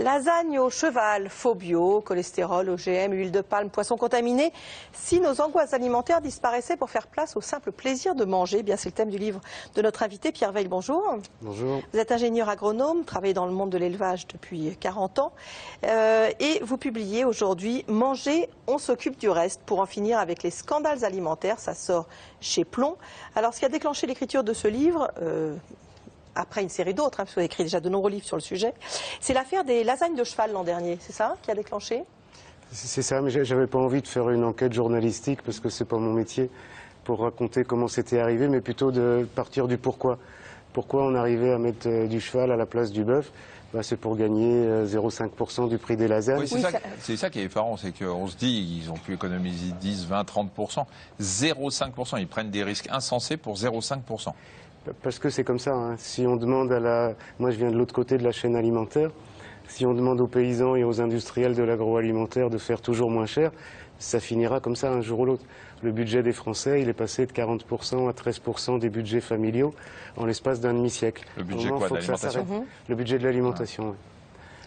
Lasagne au cheval, faux bio, cholestérol, OGM, huile de palme, poissons contaminés. Si nos angoisses alimentaires disparaissaient pour faire place au simple plaisir de manger, eh bien c'est le thème du livre de notre invité Pierre Veil. Bonjour. Bonjour. Vous êtes ingénieur agronome, travaillez dans le monde de l'élevage depuis 40 ans et vous publiez aujourd'hui Manger, on s'occupe du reste pour en finir avec les scandales alimentaires. Ça sort chez Plomb. Alors ce qui a déclenché l'écriture de ce livre, après une série d'autres, parce que vous avez écrit déjà de nombreux livres sur le sujet, c'est l'affaire des lasagnes de cheval l'an dernier, c'est ça qui a déclenché? C'est ça, mais j'avais pas envie de faire une enquête journalistique parce que c'est pas mon métier pour raconter comment c'était arrivé, mais plutôt de partir du pourquoi. Pourquoi on arrivait à mettre du cheval à la place du bœuf? C'est pour gagner 0,5% du prix des lasagnes. Oui, c'est ça qui est effarant, c'est qu'on se dit qu'ils ont pu économiser 10, 20, 30%. 0,5%, ils prennent des risques insensés pour 0,5%. Parce que c'est comme ça, hein. Si on demande à la... Moi je viens de l'autre côté de la chaîne alimentaire. Si on demande aux paysans et aux industriels de l'agroalimentaire de faire toujours moins cher, ça finira comme ça un jour ou l'autre. Le budget des Français, il est passé de 40% à 13% des budgets familiaux en l'espace d'un demi-siècle. Le budget quoi, de l'alimentation? Le budget de l'alimentation, oui.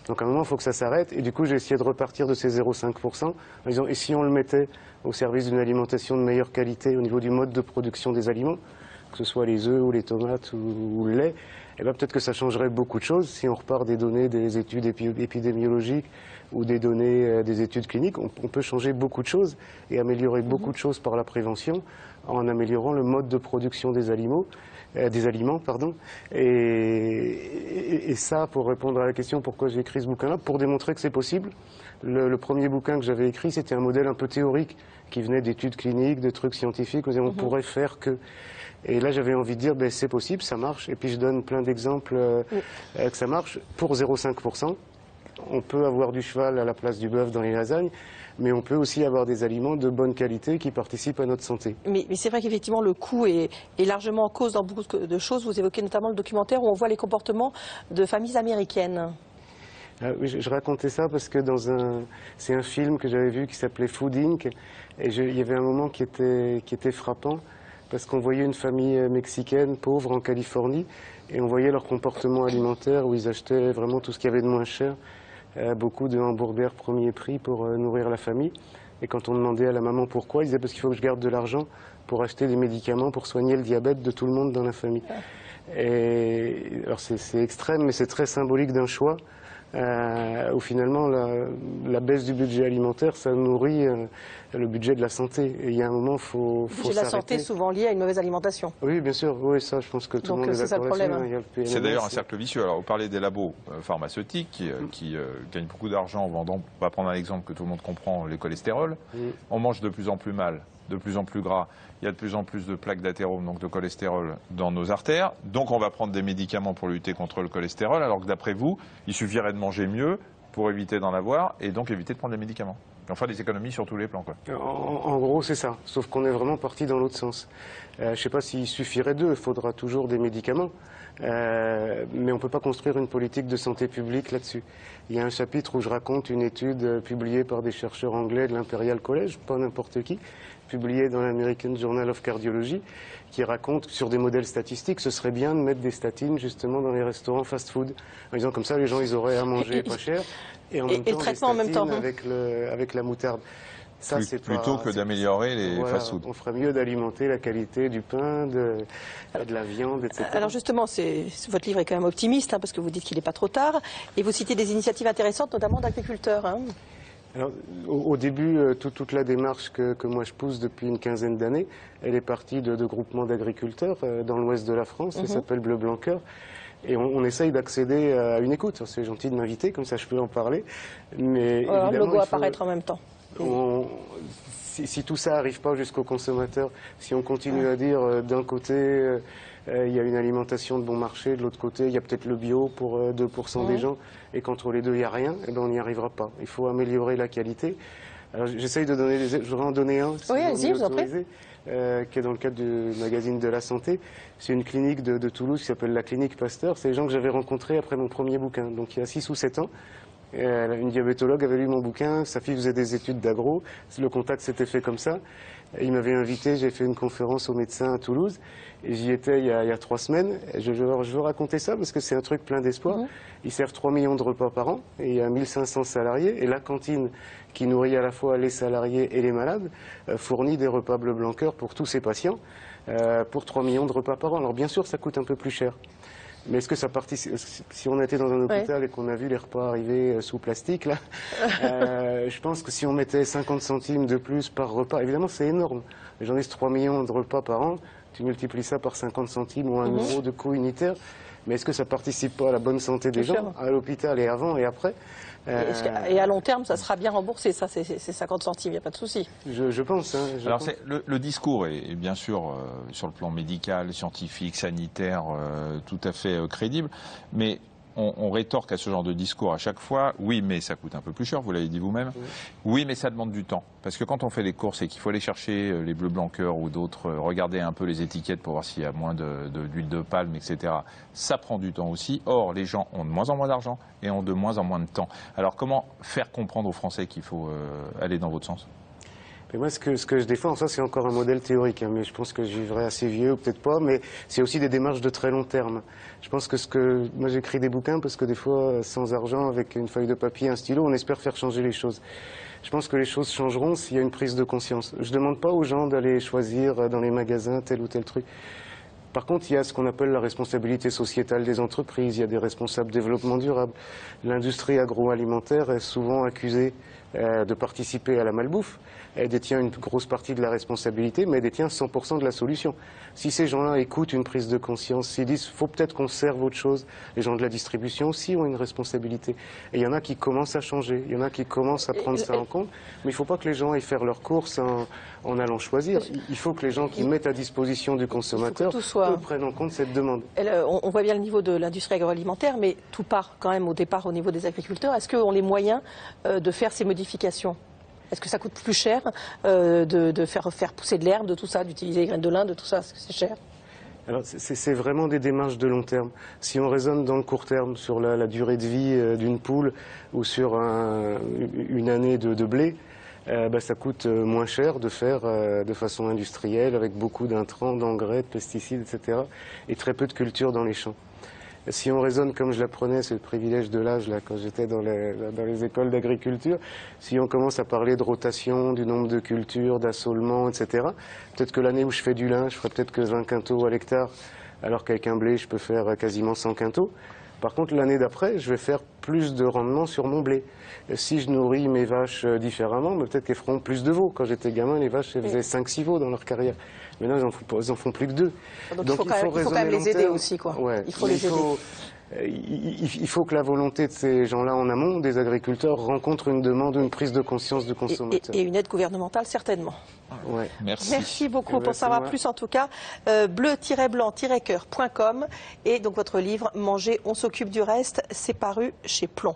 Donc à un moment, il faut que ça s'arrête. Et du coup, j'ai essayé de repartir de ces 0,5% en disant, et si on le mettait au service d'une alimentation de meilleure qualité au niveau du mode de production des aliments, que ce soit les œufs ou les tomates ou le lait, eh ben peut-être que ça changerait beaucoup de choses. Si on repart des données des études épidémiologiques ou des données des études cliniques, on peut changer beaucoup de choses et améliorer beaucoup de choses par la prévention en améliorant le mode de production des aliments. Et ça, pour répondre à la question pourquoi j'ai écrit ce bouquin-là, pour démontrer que c'est possible. Le premier bouquin que j'avais écrit, c'était un modèle un peu théorique qui venait d'études cliniques, de trucs scientifiques. On pourrait faire que... Et là, j'avais envie de dire, ben, c'est possible, ça marche. Et puis, je donne plein d'exemples que ça marche. Pour 0,5%, on peut avoir du cheval à la place du bœuf dans les lasagnes, mais on peut aussi avoir des aliments de bonne qualité qui participent à notre santé. Mais c'est vrai qu'effectivement, le coût est largement en cause dans beaucoup de choses. Vous évoquez notamment le documentaire où on voit les comportements de familles américaines. Oui, je racontais ça parce que c'est un film que j'avais vu qui s'appelait Food Inc. Et il y avait un moment qui était frappant. Parce qu'on voyait une famille mexicaine pauvre en Californie et on voyait leur comportement alimentaire où ils achetaient vraiment tout ce qu'il y avait de moins cher, beaucoup de hamburgers premier prix pour nourrir la famille. Et quand on demandait à la maman pourquoi, ils disaient parce qu'il faut que je garde de l'argent pour acheter des médicaments pour soigner le diabète de tout le monde dans la famille. Et alors c'est extrême, mais c'est très symbolique d'un choix. Où finalement la baisse du budget alimentaire, ça nourrit le budget de la santé. Et il y a un moment, il faut s'arrêter. Le budget de la santé souvent lié à une mauvaise alimentation. Oui, bien sûr. Oui, ça, je pense que tout le monde est d'accord là-dessus. C'est d'ailleurs un cercle vicieux. Alors, vous parlez des labos pharmaceutiques qui gagnent beaucoup d'argent en vendant, on va prendre un exemple que tout le monde comprend, les cholestérols. On mange de plus en plus mal, de plus en plus gras. Il y a de plus en plus de plaques d'athérome, donc de cholestérol, dans nos artères. Donc on va prendre des médicaments pour lutter contre le cholestérol, alors que d'après vous, il suffirait de manger mieux pour éviter d'en avoir et donc éviter de prendre des médicaments. Enfin, des économies sur tous les plans, quoi. En gros, c'est ça. Sauf qu'on est vraiment parti dans l'autre sens. Je ne sais pas s'il suffirait d'eux. Il faudra toujours des médicaments. Mais on ne peut pas construire une politique de santé publique là-dessus. Il y a un chapitre où je raconte une étude publiée par des chercheurs anglais de l'Imperial College, pas n'importe qui, publiée dans l'American Journal of Cardiology, qui raconte sur des modèles statistiques, ce serait bien de mettre des statines justement dans les restaurants fast-food. En disant comme ça, les gens, ils auraient à manger pas cher. Et en même temps, le traitement en même temps. Avec la moutarde. Ça, plutôt que d'améliorer les fast-food. On ferait mieux d'alimenter la qualité du pain, de la viande, etc. Alors justement, votre livre est quand même optimiste, parce que vous dites qu'il n'est pas trop tard. Et vous citez des initiatives intéressantes, notamment d'agriculteurs. Alors, au début, toute la démarche que moi je pousse depuis une quinzaine d'années, elle est partie de groupements d'agriculteurs dans l'ouest de la France. Ça s'appelle Bleu Blanc Cœur. Et on essaye d'accéder à une écoute. C'est gentil de m'inviter, comme ça je peux en parler. Mais le logo apparaître en même temps. Si tout ça n'arrive pas jusqu'au consommateur, si on continue à dire d'un côté il y a une alimentation de bon marché, de l'autre côté il y a peut-être le bio pour 2% des gens, et qu'entre les deux il n'y a rien, eh ben, on n'y arrivera pas. Il faut améliorer la qualité. Alors j'essaye de donner je voudrais en donner un, si vous m'autorisez, qui est dans le cadre du magazine de la santé. C'est une clinique de Toulouse qui s'appelle la clinique Pasteur. C'est les gens que j'avais rencontrés après mon premier bouquin, donc il y a 6 ou 7 ans. Une diabétologue avait lu mon bouquin, sa fille faisait des études d'agro, le contact s'était fait comme ça. Il m'avait invité, j'ai fait une conférence aux médecins à Toulouse, et j'y étais il y a 3 semaines. Je veux raconter ça parce que c'est un truc plein d'espoir. Ils servent 3 millions de repas par an, et il y a 1500 salariés, et la cantine qui nourrit à la fois les salariés et les malades fournit des repas bleu blanc cœur pour tous ces patients, pour 3 millions de repas par an. Alors bien sûr, ça coûte un peu plus cher. Mais est-ce que ça participe? Si on était dans un hôpital et qu'on a vu les repas arriver sous plastique, là, je pense que si on mettait 50 centimes de plus par repas, évidemment c'est énorme. J'en ai 3 millions de repas par an, tu multiplies ça par 50 centimes ou 1 euro de coût unitaire. Mais est-ce que ça participe pas à la bonne santé des gens, à l'hôpital et avant et après? Et à long terme, ça sera bien remboursé, ça, c'est 50 centimes, il n'y a pas de souci. Je pense. Alors le discours est bien sûr sur le plan médical, scientifique, sanitaire, tout à fait crédible, mais on rétorque à ce genre de discours à chaque fois, oui mais ça coûte un peu plus cher, vous l'avez dit vous-même, oui mais ça demande du temps, parce que quand on fait des courses et qu'il faut aller chercher les bleus blancs cœur ou d'autres, regarder un peu les étiquettes pour voir s'il y a moins d'huile de palme, etc., ça prend du temps aussi. Or les gens ont de moins en moins d'argent et ont de moins en moins de temps. Alors comment faire comprendre aux Français qu'il faut aller dans votre sens? Et moi, ce que je défends, ça c'est encore un modèle théorique, hein, mais je pense que je vivrai assez vieux, ou peut-être pas, mais c'est aussi des démarches de très long terme. Je pense que moi j'écris des bouquins parce que des fois, sans argent, avec une feuille de papier, un stylo, on espère faire changer les choses. Je pense que les choses changeront s'il y a une prise de conscience. Je ne demande pas aux gens d'aller choisir dans les magasins tel ou tel truc. Par contre, il y a ce qu'on appelle la responsabilité sociétale des entreprises, il y a des responsables développement durable. L'industrie agroalimentaire est souvent accusée de participer à la malbouffe. Elle détient une grosse partie de la responsabilité, mais elle détient 100% de la solution. Si ces gens-là écoutent une prise de conscience, s'ils disent « faut peut-être qu'on serve autre chose », les gens de la distribution aussi ont une responsabilité. Et il y en a qui commencent à changer, il y en a qui commencent à prendre ça en compte, mais il ne faut pas que les gens aillent faire leurs courses en allant choisir. Il faut que les gens qui mettent à disposition du consommateur prennent en compte cette demande. On voit bien le niveau de l'industrie agroalimentaire, mais tout part quand même au départ au niveau des agriculteurs. Est-ce qu'on a les moyens de faire ces modifications ? Est-ce que ça coûte plus cher de faire pousser de l'herbe, de tout ça, d'utiliser les graines de lin, de tout ça? Est-ce que c'est cher? Alors c'est vraiment des démarches de long terme. Si on raisonne dans le court terme sur la durée de vie d'une poule ou sur une année de blé, ça coûte moins cher de faire de façon industrielle avec beaucoup d'intrants, d'engrais, de pesticides, etc. et très peu de culture dans les champs. Si on raisonne comme je l'apprenais, c'est le privilège de l'âge là quand j'étais dans les écoles d'agriculture, si on commence à parler de rotation, du nombre de cultures, d'assolement, etc., peut-être que l'année où je fais du lin, je ferai peut-être que 20 quintaux à l'hectare, alors qu'avec un blé, je peux faire quasiment 100 quintaux. Par contre, l'année d'après, je vais faire plus de rendement sur mon blé. Si je nourris mes vaches différemment, peut-être qu'elles feront plus de veaux. Quand j'étais gamin, les vaches elles faisaient 5-6 veaux dans leur carrière. Maintenant, ils en font plus que 2. Donc il faut quand même les aider aussi, quoi. Ouais, il faut les aider. Il faut que la volonté de ces gens-là en amont, des agriculteurs, rencontre une demande, une prise de conscience du consommateur. Et une aide gouvernementale, certainement. Ouais. Merci beaucoup. Pour savoir plus, en tout cas, bleu-blanc-cœur.com et donc votre livre « Manger, on s'occupe du reste », c'est paru chez Plomb.